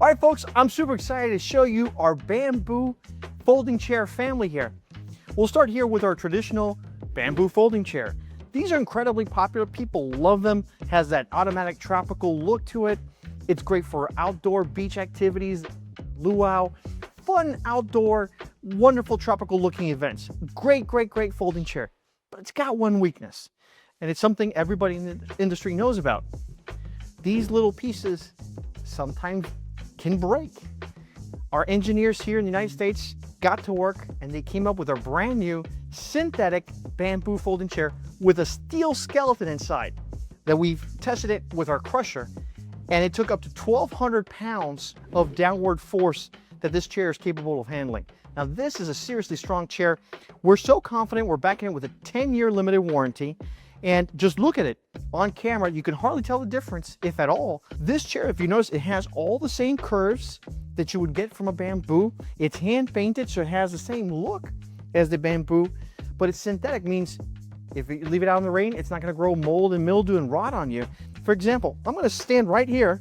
All right, folks, I'm super excited to show you our bamboo folding chair family here. We'll start here with our traditional bamboo folding chair. These are incredibly popular. People love them. Has that automatic tropical look to it. It's great for outdoor beach activities, luau, fun outdoor, wonderful tropical looking events. Great, great, great folding chair. But it's got one weakness, and it's something everybody in the industry knows about. These little pieces sometimes can break. Our engineers here in the United States got to work and they came up with a brand new synthetic bamboo folding chair with a steel skeleton inside that we've tested it with our crusher, and it took up to 1,200 pounds of downward force that this chair is capable of handling. Now this is a seriously strong chair. We're so confident we're backing it with a 10-year limited warranty. And just look at it on camera, you can hardly tell the difference, if at all. This chair, if you notice, it has all the same curves that you would get from a bamboo. It's hand painted, so it has the same look as the bamboo, but it's synthetic, means if you leave it out in the rain, it's not gonna grow mold and mildew and rot on you. For example, I'm gonna stand right here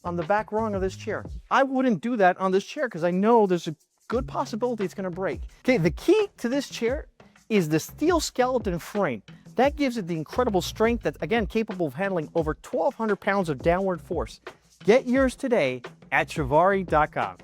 on the back rung of this chair. I wouldn't do that on this chair because I know there's a good possibility it's gonna break. Okay, the key to this chair is the steel skeleton frame. That gives it the incredible strength that's, again, capable of handling over 1,200 pounds of downward force. Get yours today at Chivari.com.